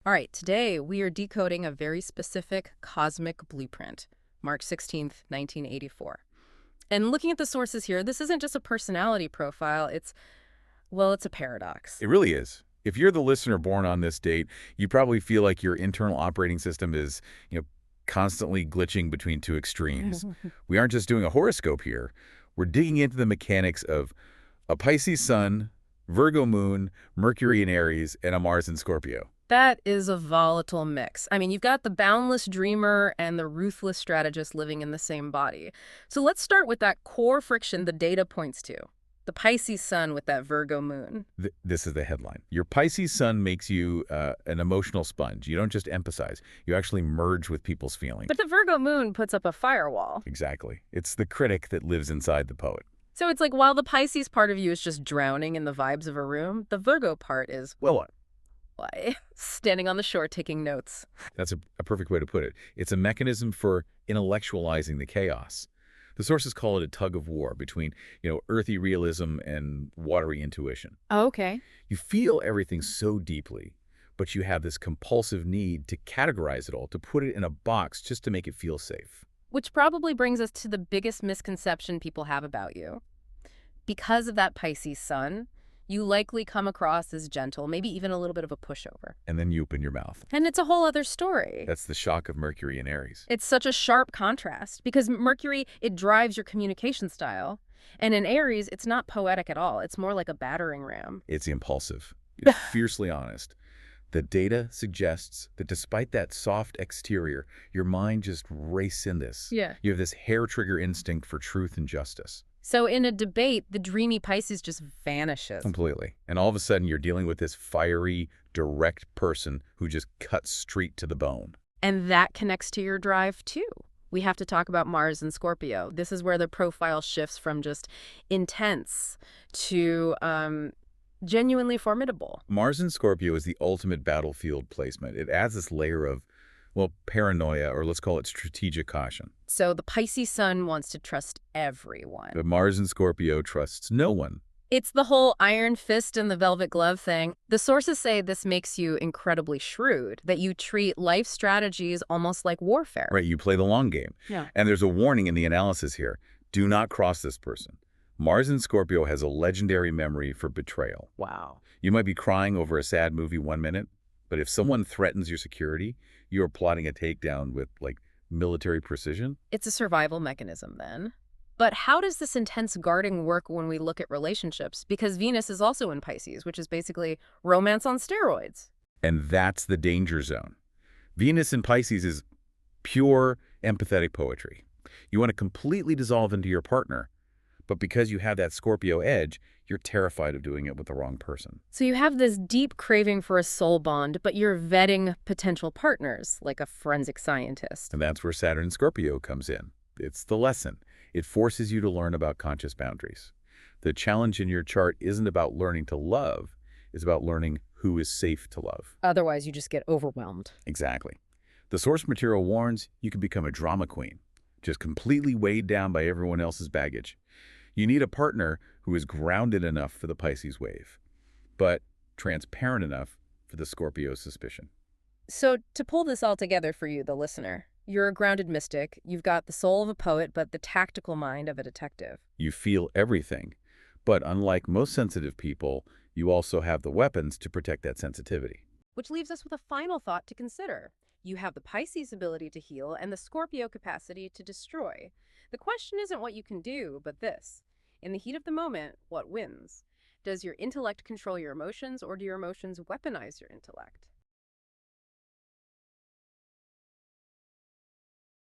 All right, today we are decoding a very specific cosmic blueprint, March 16th, 1984. And looking at the sources here, this isn't just a personality profile, it's a paradox. It really is. If you're the listener born on this date, you probably feel like your internal operating system is, constantly glitching between two extremes. We aren't just doing a horoscope here. We're digging into the mechanics of a Pisces sun, Virgo moon, Mercury in Aries, and a Mars in Scorpio. That is a volatile mix. I mean, you've got the boundless dreamer and the ruthless strategist living in the same body. So let's start with that core friction the data points to. The Pisces sun with that Virgo moon. This is the headline. Your Pisces sun makes you an emotional sponge. You don't just emphasize. You actually merge with people's feelings. But the Virgo moon puts up a firewall. Exactly. It's the critic that lives inside the poet. So it's like while the Pisces part of you is just drowning in the vibes of a room, the Virgo part is, Well, standing on the shore taking notes. that's a perfect way to put it. It's a mechanism for intellectualizing the chaos. The sources call it a tug of war between, earthy realism and watery intuition. Okay. You feel everything so deeply, but you have this compulsive need to categorize it all, to put it in a box just to make it feel safe. Which probably brings us to the biggest misconception people have about you. Because of that Pisces sun, you likely come across as gentle, maybe even a little bit of a pushover. And then you open your mouth. And it's a whole other story. That's the shock of Mercury in Aries. It's such a sharp contrast because Mercury, it drives your communication style. And in Aries, it's not poetic at all. It's more like a battering ram. It's impulsive. It's fiercely honest. The data suggests that despite that soft exterior, your mind just races in this. Yeah. You have this hair-trigger instinct for truth and justice. So in a debate, the dreamy Pisces just vanishes. Completely. And all of a sudden, you're dealing with this fiery, direct person who just cuts straight to the bone. And that connects to your drive, too. We have to talk about Mars and Scorpio. This is where the profile shifts from just intense to genuinely formidable. Mars in Scorpio is the ultimate battlefield placement. It adds this layer of, paranoia, or let's call it strategic caution. So the Pisces sun wants to trust everyone. But Mars in Scorpio trusts no one. It's the whole iron fist and the velvet glove thing. The sources say this makes you incredibly shrewd, that you treat life strategies almost like warfare. Right, you play the long game. Yeah. And there's a warning in the analysis here. Do not cross this person. Mars in Scorpio has a legendary memory for betrayal. Wow. You might be crying over a sad movie 1 minute, but if someone threatens your security, you are plotting a takedown with, military precision. It's a survival mechanism then. But how does this intense guarding work when we look at relationships? Because Venus is also in Pisces, which is basically romance on steroids. And that's the danger zone. Venus in Pisces is pure empathetic poetry. You want to completely dissolve into your partner, but because you have that Scorpio edge, you're terrified of doing it with the wrong person. So you have this deep craving for a soul bond, but you're vetting potential partners, like a forensic scientist. And that's where Saturn in Scorpio comes in. It's the lesson. It forces you to learn about conscious boundaries. The challenge in your chart isn't about learning to love. It's about learning who is safe to love. Otherwise, you just get overwhelmed. Exactly. The source material warns you can become a drama queen, just completely weighed down by everyone else's baggage. You need a partner who is grounded enough for the Pisces wave, but transparent enough for the Scorpio suspicion. So to pull this all together for you, the listener, you're a grounded mystic. You've got the soul of a poet, but the tactical mind of a detective. You feel everything, but unlike most sensitive people, you also have the weapons to protect that sensitivity. Which leaves us with a final thought to consider. You have the Pisces ability to heal and the Scorpio capacity to destroy. The question isn't what you can do, but this. In the heat of the moment, what wins? Does your intellect control your emotions, or do your emotions weaponize your intellect?